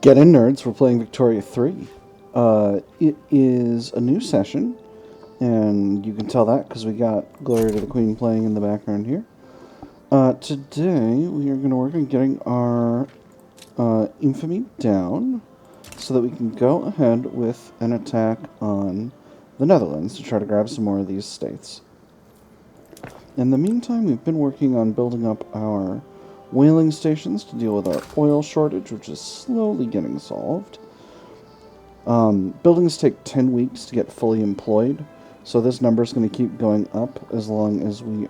Get in, nerds. We're playing Victoria 3. It is a new session, and you can tell that because we got Glory to the Queen playing in the background here. Today, we are going to work on getting our infamy down so that we can go ahead with an attack on the Netherlands to try to grab some more of these states. In the meantime, we've been working on building up our whaling stations to deal with our oil shortage, which is slowly getting solved. Buildings take 10 weeks to get fully employed, so this number is going to keep going up as long as we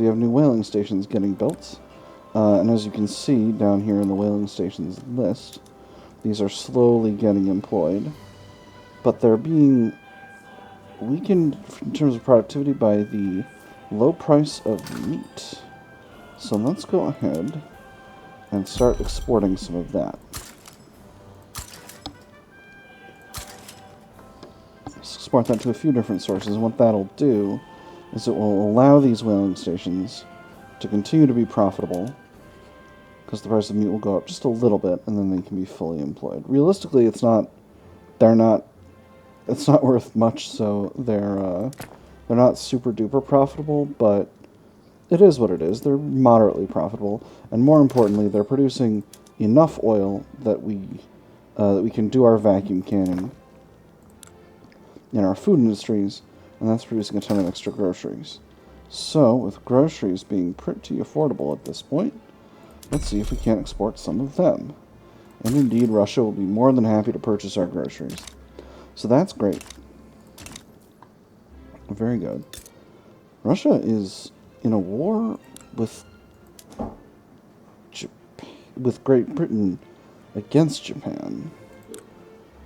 have new whaling stations getting built. And as you can see down here in the whaling stations list, these are slowly getting employed, but they're being weakened in terms of productivity by the low price of meat. So let's go ahead and start exporting some of that. Let's export that to a few different sources, and what that'll do is it will allow these whaling stations to continue to be profitable, because the price of meat will go up just a little bit, and then they can be fully employed. Realistically, it's not worth much, so they're not super duper profitable, but it is what it is. They're moderately profitable, and more importantly, they're producing enough oil that we can do our vacuum canning in our food industries, and that's producing a ton of extra groceries. So, with groceries being pretty affordable at this point, let's see if we can't export some of them. And indeed, Russia will be more than happy to purchase our groceries. So that's great. Very good. Russia is in a war with Great Britain against Japan,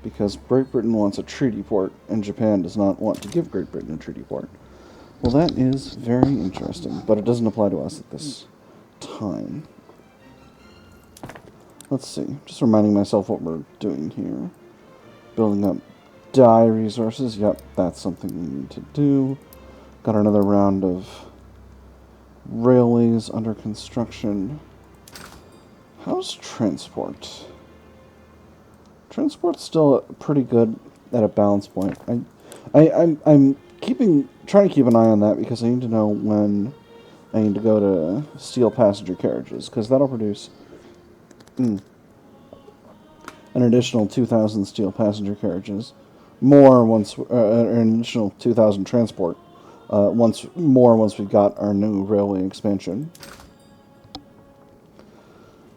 because Great Britain wants a treaty port and Japan does not want to give Great Britain a treaty port. Well, that is very interesting, but it doesn't apply to us at this time. Let's see, just reminding myself what we're doing here. Building up dye resources, yep, that's something we need to do. Got another round of railways under construction. How's transport? Transport's still pretty good at a balance point. I'm trying to keep an eye on that because I need to know when I need to go to steel passenger carriages, because that'll produce an additional 2,000 steel passenger carriages, more once an additional 2,000 transport. Once we've got our new railway expansion.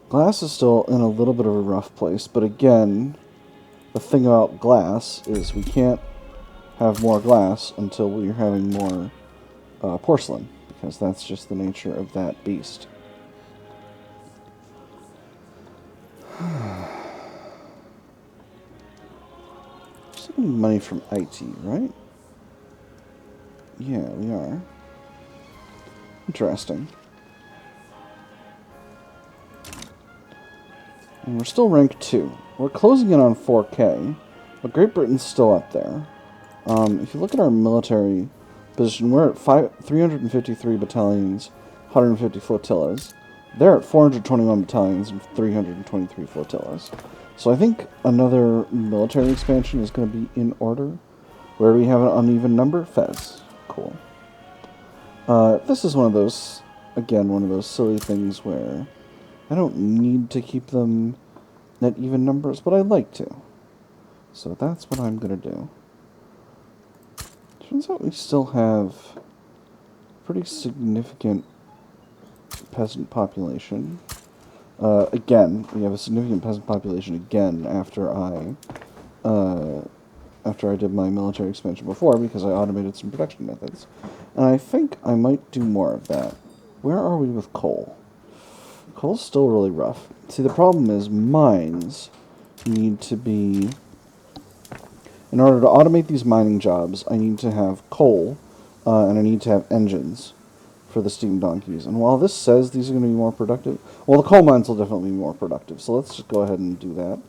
Glass is still in a little bit of a rough place, but again, the thing about glass is we can't have more glass until we're having more porcelain, because that's just the nature of that beast. Just getting money from IT, right? Yeah, we are. Interesting. And we're still rank 2. We're closing in on 4K, but Great Britain's still up there. If you look at our military position, we're at 353 battalions, 150 flotillas. They're at 421 battalions and 323 flotillas. So I think another military expansion is going to be in order. Where do we have an uneven number? Fez. Cool. This is one of those silly things where I don't need to keep them at even numbers, but I like to. So that's what I'm going to do. Turns out we still have pretty significant peasant population. Again, we have a significant peasant population again after I did my military expansion before, because I automated some production methods. And I think I might do more of that. Where are we with coal? Coal's still really rough. See, the problem is mines need to be... In order to automate these mining jobs, I need to have coal, and I need to have engines for the steam donkeys. And while this says these are going to be more productive, well, the coal mines will definitely be more productive. So let's just go ahead and do that.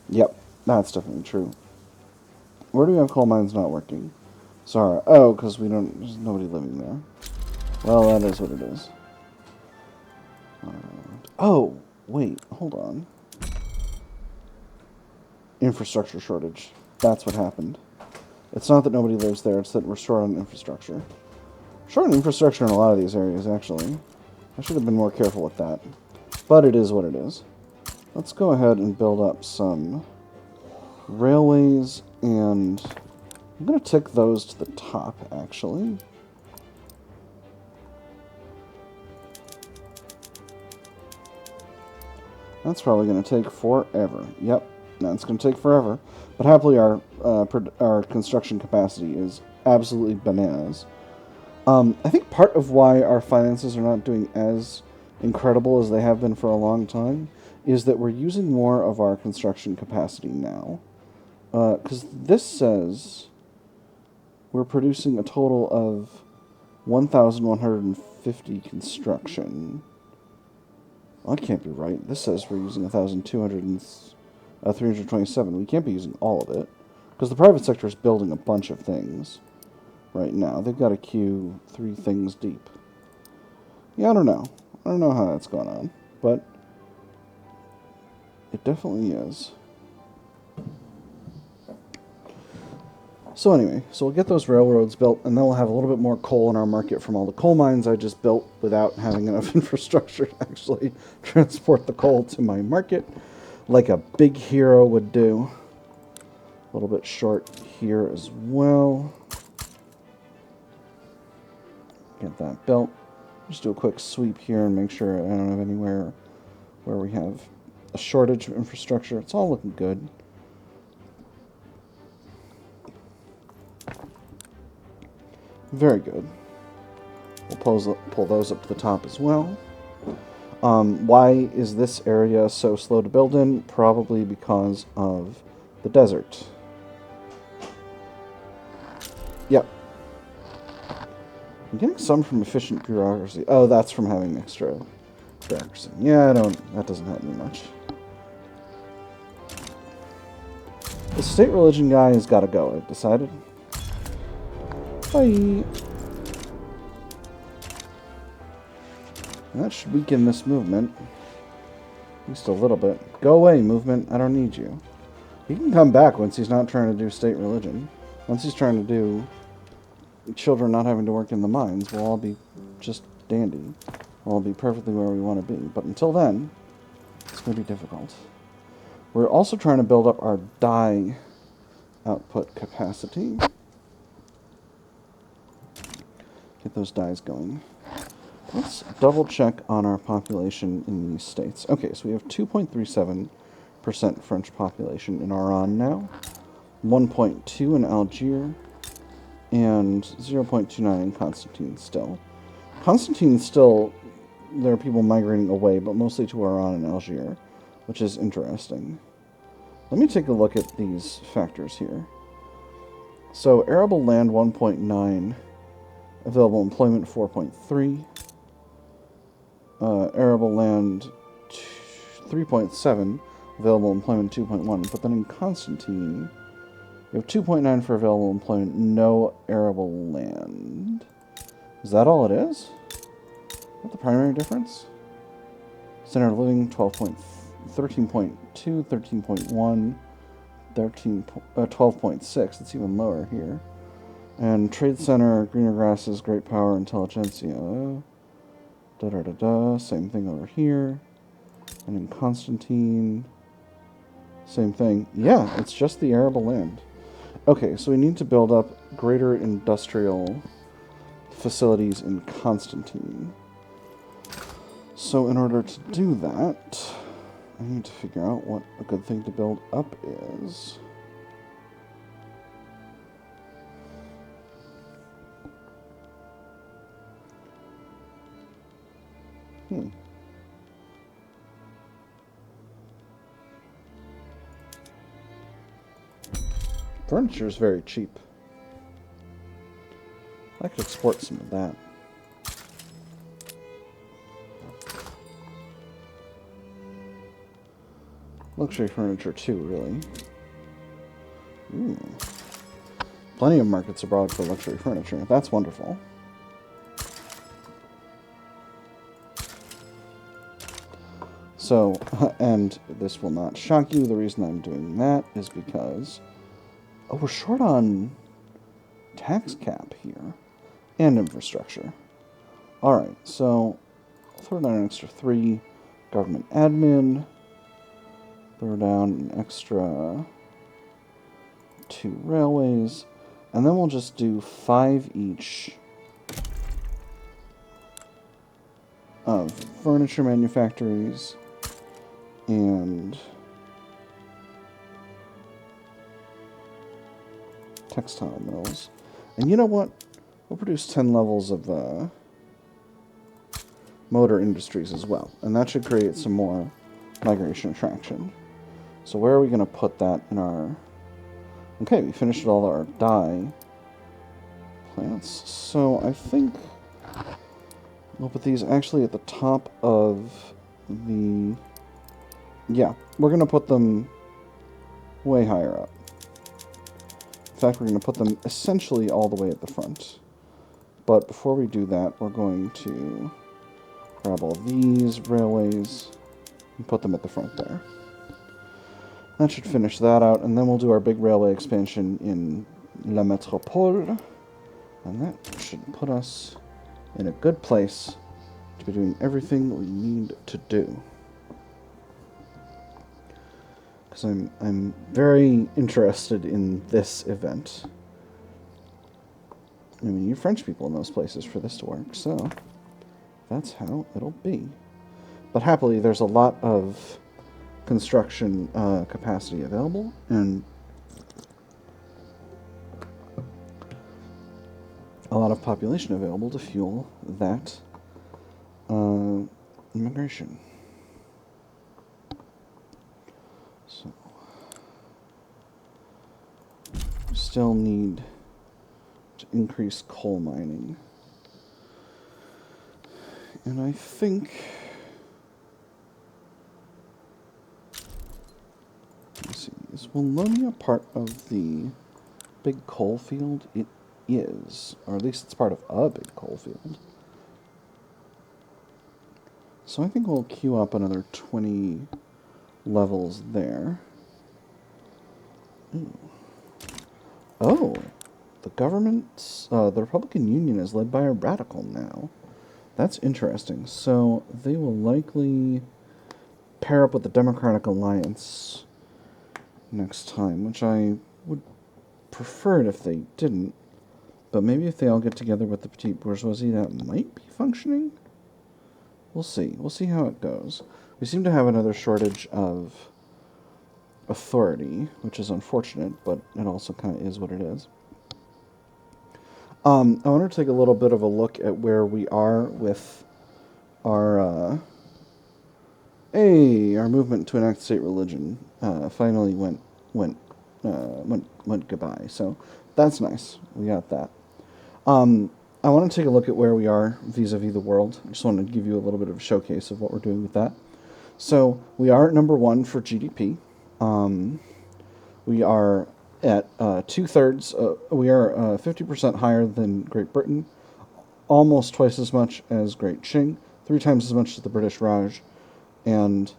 Yep, that's definitely true. Where do we have coal mines not working? Sorry. Oh, because there's nobody living there. Well, that is what it is. Oh, wait, hold on. infrastructure shortage. That's what happened. It's not that nobody lives there, it's that we're short on infrastructure. Short on infrastructure in a lot of these areas, actually. I should have been more careful with that. But it is what it is. Let's go ahead and build up some railways, and I'm going to tick those to the top, actually. That's probably going to take forever. Yep, that's going to take forever. But happily, our construction capacity is absolutely bananas. I think part of why our finances are not doing as incredible as they have been for a long time is that we're using more of our construction capacity now. Because this says we're producing a total of 1,150 construction. Well, that can't be right. This says we're using 327. We can't be using all of it, because the private sector is building a bunch of things right now. They've got a queue 3 things deep. Yeah, I don't know. I don't know how that's going on, but it definitely is. So anyway, so we'll get those railroads built, and then we'll have a little bit more coal in our market from all the coal mines I just built without having enough infrastructure to actually transport the coal to my market, like a big hero would do. A little bit short here as well. Get that built. Just do a quick sweep here and make sure I don't have anywhere where we have a shortage of infrastructure. It's all looking good. Very good. We'll pull those up to the top as well. Why is this area so slow to build in? Probably because of the desert. Yep. I'm getting some from efficient bureaucracy. Oh, that's from having extra bureaucracy. Yeah, that doesn't help me much. The state religion guy has got to go, I've decided. Bye. And that should weaken this movement. At least a little bit. Go away, movement. I don't need you. He can come back once he's not trying to do state religion. Once he's trying to do children not having to work in the mines, we'll all be just dandy. We'll all be perfectly where we want to be. But until then, it's going to be difficult. We're also trying to build up our dye output capacity. Get those dyes going. Let's double check on our population in these states. Okay, so we have 2.37% French population in Oran now, 1.2 in Algiers, and 0.29 in Constantine still. Constantine still, there are people migrating away, but mostly to Oran and Algiers, which is interesting. Let me take a look at these factors here. So arable land 1.9, available employment 4.3, arable land 3.7, available employment 2.1, but then in Constantine, we have 2.9 for available employment, no arable land. Is that all it is? Is that the primary difference? Standard of living 13.2, 13.1, 12.6. It's even lower here. And trade center, greener grasses, great power, intelligentsia. Same thing over here. And in Constantine, same thing. Yeah, it's just the arable land. Okay, so we need to build up greater industrial facilities in Constantine. So in order to do that, I need to figure out what a good thing to build up is. Furniture is very cheap. I could export some of that. Luxury furniture too, really. Ooh. Plenty of markets abroad for luxury furniture. That's wonderful. So, and this will not shock you, the reason I'm doing that is because, oh, we're short on tax cap here, and infrastructure. Alright, so, throw down an extra 3, government admin, throw down an extra 2 railways, and then we'll just do 5 each of furniture manufactories and textile mills. And you know what? We'll produce 10 levels of motor industries as well. And that should create some more migration attraction. So where are we going to put that in our... Okay, we finished all our dye plants. So I think we'll put these actually at the top of the... Yeah, we're going to put them way higher up. In fact, we're going to put them essentially all the way at the front. But before we do that, we're going to grab all these railways and put them at the front there. That should finish that out, and then we'll do our big railway expansion in La Métropole. And that should put us in a good place to be doing everything we need to do. Because I'm very interested in this event. I mean, you French people in those places for this to work, so that's how it'll be. But happily, there's a lot of construction capacity available, and a lot of population available to fuel that immigration. So, we still need to increase coal mining. And I think... Let's see, is Wallonia part of the big coal field? It is. Or at least it's part of a big coal field. So I think we'll queue up another 20 levels there. Ooh. Oh, the government's, the Republican Union is led by a radical now. That's interesting. So they will likely pair up with the Democratic Alliance next time, which I would prefer it if they didn't. But maybe if they all get together with the petite bourgeoisie, that might be functioning. We'll see. We'll see how it goes. We seem to have another shortage of authority, which is unfortunate, but it also kind of is what it is. I want to take a little bit of a look at where we are with our our movement to enact state religion. Finally went goodbye. So that's nice. We got that. I want to take a look at where we are vis-a-vis the world. I just want to give you a little bit of a showcase of what we're doing with that. So we are at number 1 for GDP. We are at 2/3. We are 50% higher than Great Britain, almost twice as much as Great Qing, 3 times as much as the British Raj, and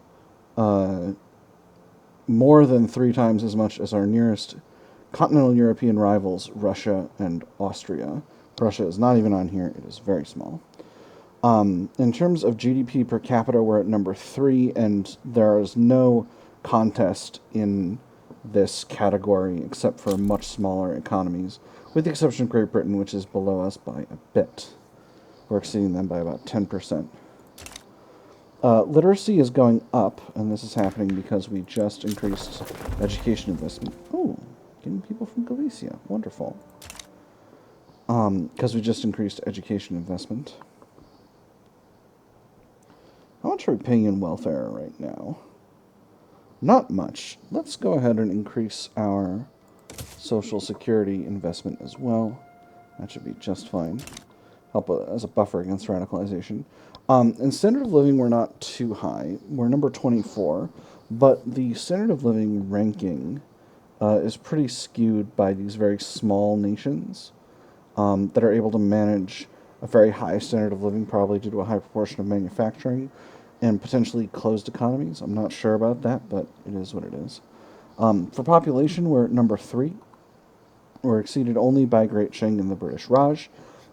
more than 3 times as much as our nearest continental European rivals, Russia and Austria. Russia is not even on here. It is very small. In terms of GDP per capita, we're at number 3, and there is no contest in this category except for much smaller economies, with the exception of Great Britain, which is below us by a bit. We're exceeding them by about 10%. Literacy is going up, and this is happening because we just increased education investment. Oh, getting people from Galicia. Wonderful. Because we just increased education investment. How much are we paying in welfare right now? Not much. Let's go ahead and increase our Social Security investment as well. That should be just fine. Help as a buffer against radicalization. In standard of living, we're not too high. We're number 24, but the standard of living ranking is pretty skewed by these very small nations that are able to manage a very high standard of living, probably due to a high proportion of manufacturing, and potentially closed economies. I'm not sure about that, but it is what it is. For population, we're at number 3. We're exceeded only by Great Qing and the British Raj.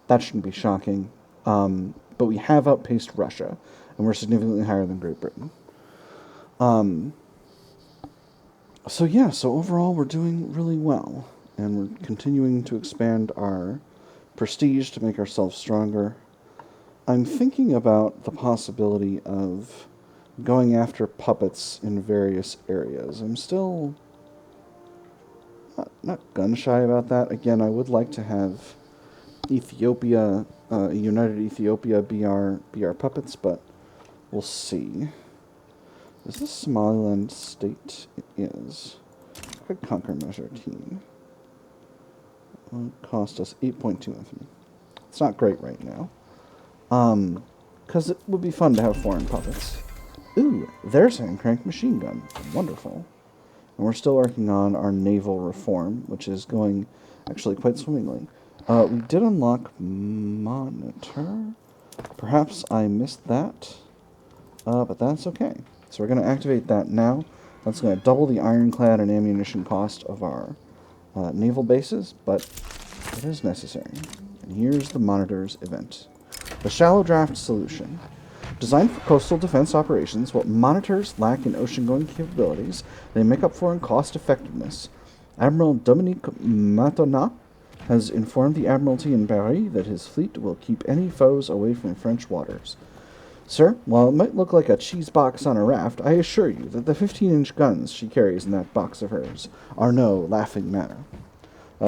That shouldn't be shocking. But we have outpaced Russia, and we're significantly higher than Great Britain. So overall we're doing really well, and we're continuing to expand our prestige to make ourselves stronger. I'm thinking about the possibility of going after puppets in various areas. I'm still not gun-shy about that. Again, I would like to have Ethiopia, United Ethiopia be our puppets, but we'll see. Is this Somaliland state? It is. Quick conquer measure team. It will cost us 8.2 infamy. It's not great right now. Because it would be fun to have foreign puppets. Ooh, there's a hand-crank machine gun. Wonderful. And we're still working on our naval reform, which is going actually quite swimmingly. We did unlock monitor. Perhaps I missed that. But that's okay. So we're going to activate that now. That's going to double the ironclad and ammunition cost of our naval bases, but it is necessary. And here's the monitor's event. The shallow draft solution. Designed for coastal defense operations, what monitors lack in ocean-going capabilities, they make up for in cost effectiveness. Admiral Dominique Matonat has informed the Admiralty in Paris that his fleet will keep any foes away from French waters. Sir, while it might look like a cheese box on a raft, I assure you that the 15-inch guns she carries in that box of hers are no laughing matter.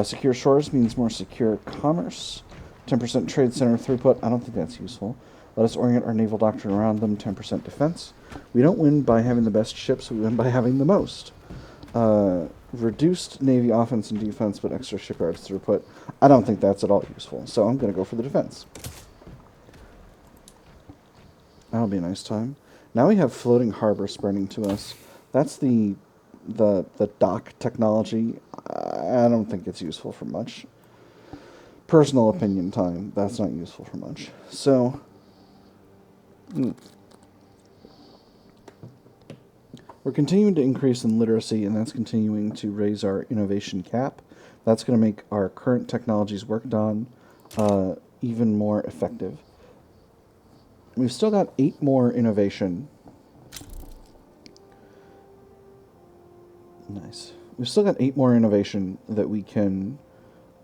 Secure shores means more secure commerce. 10% trade center throughput, I don't think that's useful. Let us orient our naval doctrine around them. 10% defense. We don't win by having the best ships, we win by having the most. Reduced Navy offense and defense, but extra shipyards throughput. I don't think that's at all useful, so I'm going to go for the defense. That'll be a nice time. Now we have floating harbor spreading to us. That's the dock technology. I don't think it's useful for much. Personal opinion time. That's not useful for much. So, we're continuing to increase in literacy, and that's continuing to raise our innovation cap. That's going to make our current technologies worked on even more effective. We've still got 8 more innovation. Nice. We've still got 8 more innovation that we can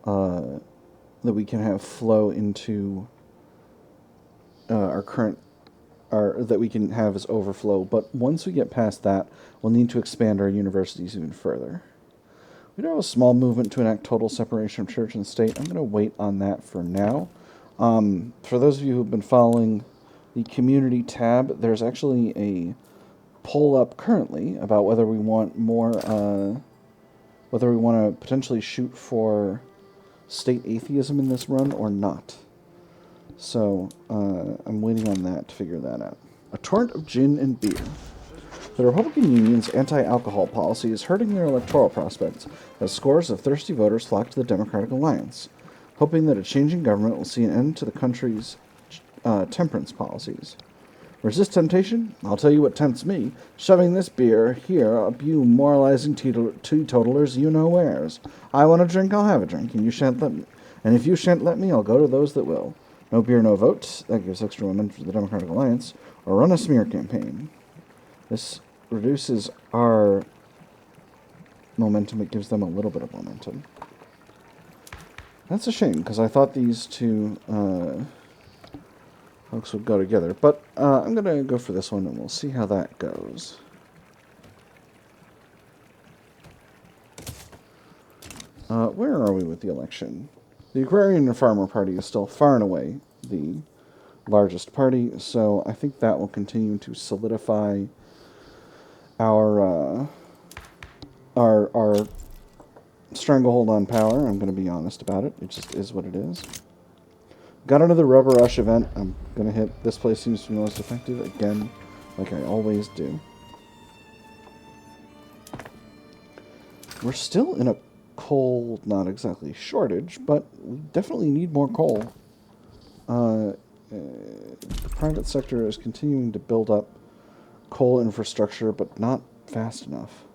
have flow into our current, that we can have as overflow. But once we get past that, we'll need to expand our universities even further. We do have a small movement to enact total separation of church and state. I'm going to wait on that for now. For those of you who've been following the community tab, there's actually a poll up currently about whether we want more, whether we want to potentially shoot for state atheism in this run or not. So, I'm waiting on that to figure that out. A torrent of gin and beer. The Republican Union's anti-alcohol policy is hurting their electoral prospects as scores of thirsty voters flock to the Democratic Alliance, hoping that a changing government will see an end to the country's temperance policies. Resist temptation? I'll tell you what tempts me. Shoving this beer here up you moralizing teetotalers you-know-wheres. I want a drink, I'll have a drink, and you shan't let me. And if you shan't let me, I'll go to those that will. No beer, no vote. That gives extra momentum to the Democratic Alliance. Or run a smear campaign. This reduces our momentum. It gives them a little bit of momentum. That's a shame, because I thought these two folks would go together. But I'm going to go for this one, and we'll see how that goes. Where are we with the election? The Agrarian and Farmer Party is still far and away the largest party, so I think that will continue to solidify our stranglehold on power. I'm going to be honest about it. It just is what it is. Got another Rubber Rush event. I'm going to hit. This place seems to be most effective again, like I always do. We're still in a coal, not exactly shortage, but we definitely need more coal. The private sector is continuing to build up coal infrastructure, but not fast enough.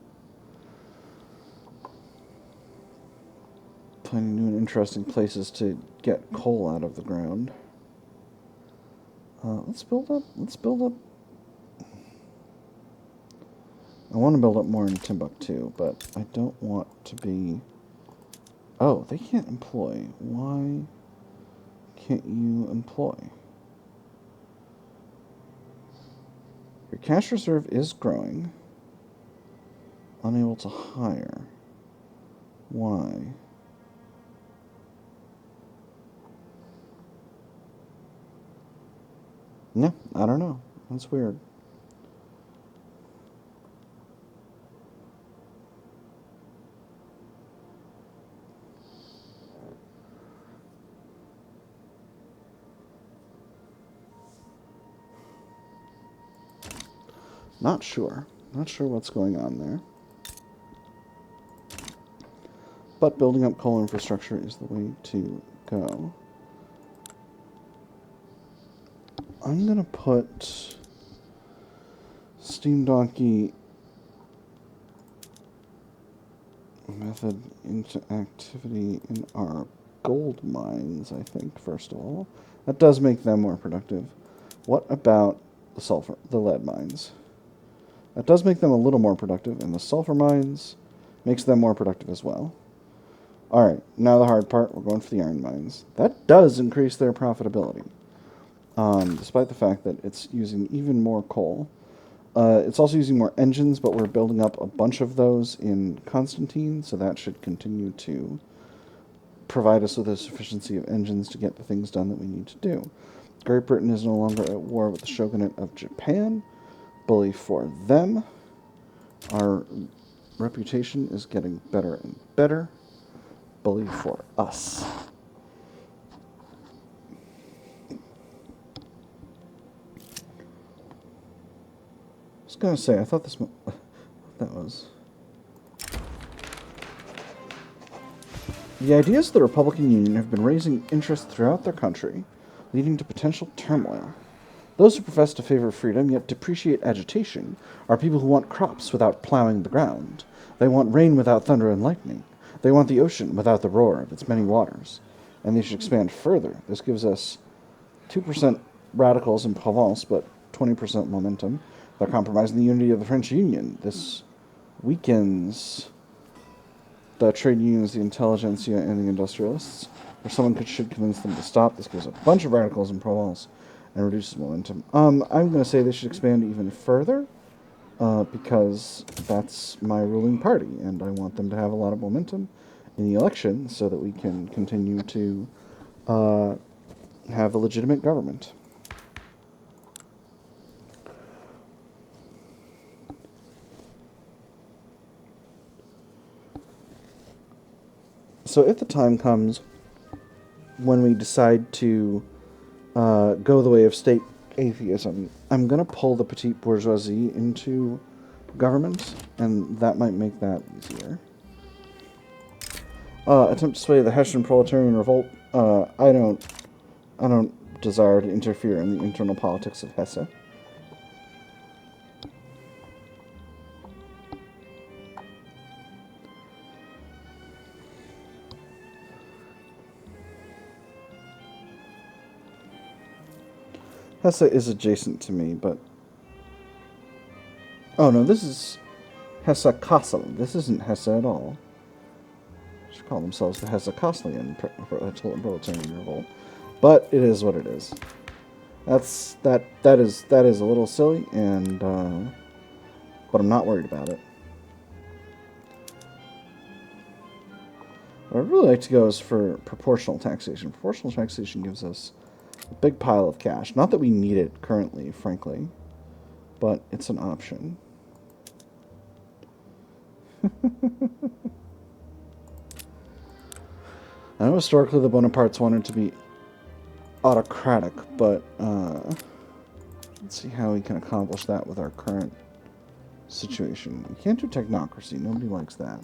Finding new and interesting places to get coal out of the ground. Let's build up. I want to build up more in Timbuktu, but I don't want to be... Oh, they can't employ. Why can't you employ? Your cash reserve is growing. Unable to hire. Why? No, I don't know. That's weird. Not sure. Not sure what's going on there. But building up coal infrastructure is the way to go. I'm going to put Steam Donkey method into activity in our gold mines, I think, first of all. That does make them more productive. What about the lead mines? That does make them a little more productive, and the sulfur mines makes them more productive as well. Alright, now the hard part, we're going for the iron mines. That does increase their profitability, despite the fact that it's using even more coal. It's also using more engines, but we're building up a bunch of those in Constantine, so that should continue to provide us with a sufficiency of engines to get the things done that we need to do. Great Britain is no longer at war with the shogunate of Japan. Bully for them. Our reputation is getting better and better. Bully for us. I was going to say, I thought this... that was... The ideas of the Republican Union have been raising interest throughout their country, leading to potential turmoil. Those who profess to favor freedom yet depreciate agitation are people who want crops without plowing the ground. They want rain without thunder and lightning. They want the ocean without the roar of its many waters. And they should expand further. This gives us 2% radicals in Provence, but 20% momentum. They're compromising the unity of the French Union. This weakens the trade unions, the intelligentsia, and the industrialists. Or someone should convince them to stop. This gives a bunch of radicals in Provence and reduces momentum. I'm going to say they should expand even further, because that's my ruling party, and I want them to have a lot of momentum in the election so that we can continue to have a legitimate government. So if the time comes when we decide to go the way of state atheism, I'm going to pull the petite bourgeoisie into government, and that might make that easier. Attempt to sway the Hessian proletarian revolt. I don't desire to interfere in the internal politics of Hesse. Hesse is adjacent to me, but... Oh no, this is Hesse Kassel. This isn't Hesse at all. They should call themselves the Hesse Kasselian proletarian revolt. But it is what it is. That is a little silly, and but I'm not worried about it. What I'd really like to go is for proportional taxation. Proportional taxation gives us a big pile of cash. Not that we need it currently, frankly, but it's an option. I know historically the Bonapartes wanted to be autocratic, but let's see how we can accomplish that with our current situation. We can't do technocracy. Nobody likes that.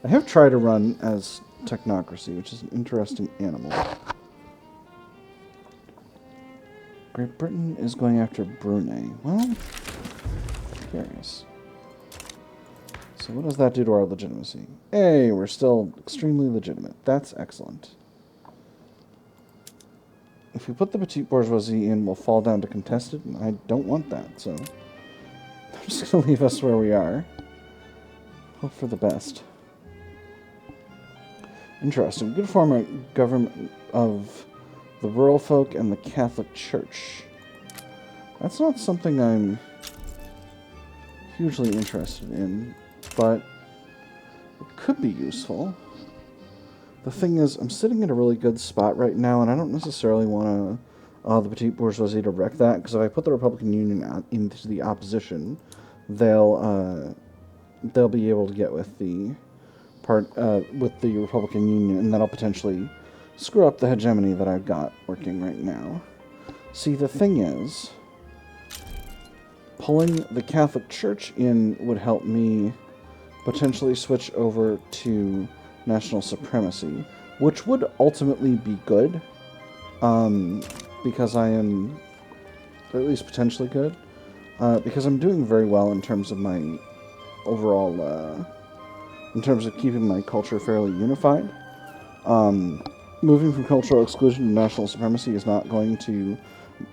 I have tried to run as technocracy, which is an interesting animal. Great Britain is going after Brunei. Well, curious. So what does that do to our legitimacy? Hey, we're still extremely legitimate. That's excellent. If we put the petite bourgeoisie in, we'll fall down to contested, and I don't want that, so I'm just going to leave us where we are. Hope for the best. Interesting. Good form of government of the rural folk and the Catholic Church. That's not something I'm hugely interested in, but it could be useful. The thing is, I'm sitting in a really good spot right now, and I don't necessarily want the petite bourgeoisie to wreck that, because if I put the Republican Union into the opposition, they'll be able to get with the Republican Union, and that'll potentially screw up the hegemony that I've got working right now. See, the thing is, pulling the Catholic Church in would help me potentially switch over to national supremacy, which would ultimately be good, because I am, or at least potentially good, because I'm doing very well in terms of my overall, in terms of keeping my culture fairly unified. Moving from cultural exclusion to national supremacy is not going to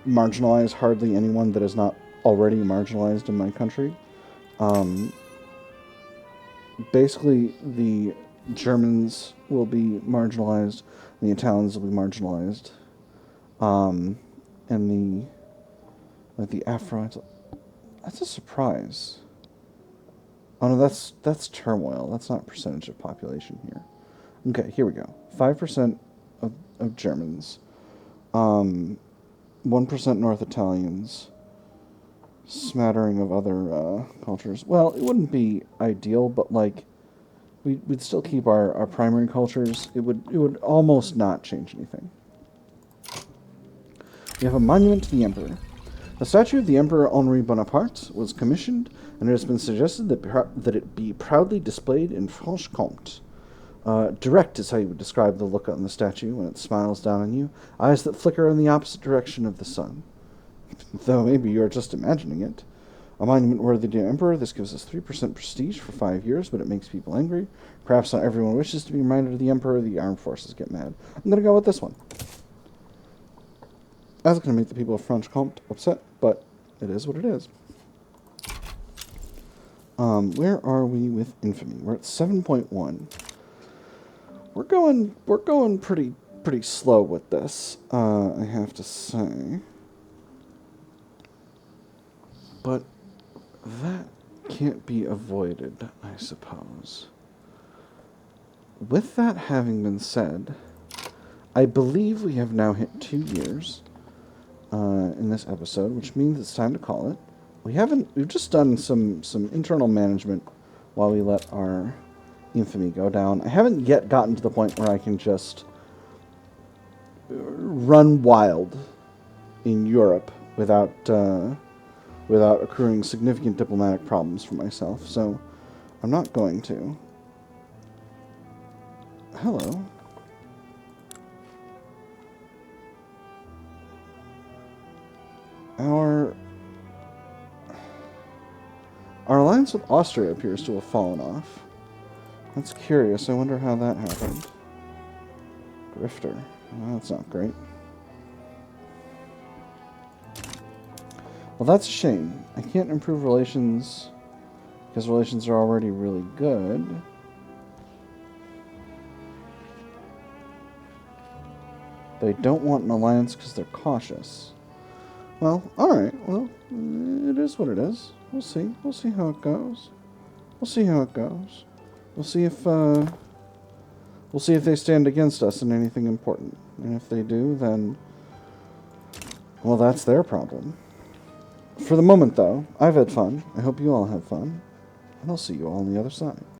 marginalize hardly anyone that is not already marginalized in my country. Basically, the Germans will be marginalized, and the Italians will be marginalized, and the Afro. That's a surprise. Oh no, that's turmoil. That's not percentage of population here. Okay, here we go. 5% of Germans, 1% North Italians, smattering of other cultures. Well, it wouldn't be ideal, but like we'd still keep our primary cultures. It would almost not change anything. We have a monument to the Emperor. The statue of the Emperor Henri Bonaparte was commissioned, and it has been suggested that it be proudly displayed in Franche-Comté. Direct is how you would describe the look on the statue when it smiles down on you, eyes that flicker in the opposite direction of the sun. Though maybe you are just imagining it. A monument worthy to the Emperor, this gives us 3% prestige for 5 years, but it makes people angry. Perhaps not everyone wishes to be reminded of the Emperor, the armed forces get mad. I'm going to go with this one. That's going to make the people of Franche-Comté upset, but it is what it is. Where are we with infamy? We're at 7.1. We're going pretty slow with this, I have to say. But that can't be avoided, I suppose. With that having been said, I believe we have now hit 2 years in this episode, which means it's time to call it. We've just done some internal management while we let our infamy go down. I haven't yet gotten to the point where I can just run wild in Europe without accruing significant diplomatic problems for myself, so I'm not going to. Hello. Our alliance with Austria appears to have fallen off. That's curious. I wonder how that happened. Grifter. Well, that's not great. Well, that's a shame. I can't improve relations because relations are already really good. They don't want an alliance because they're cautious. Well, alright. Well, it is what it is. We'll see. We'll see how it goes. We'll see how it goes. We'll see if they stand against us in anything important. And if they do, then, well, that's their problem. For the moment, though, I've had fun. I hope you all have fun. And I'll see you all on the other side.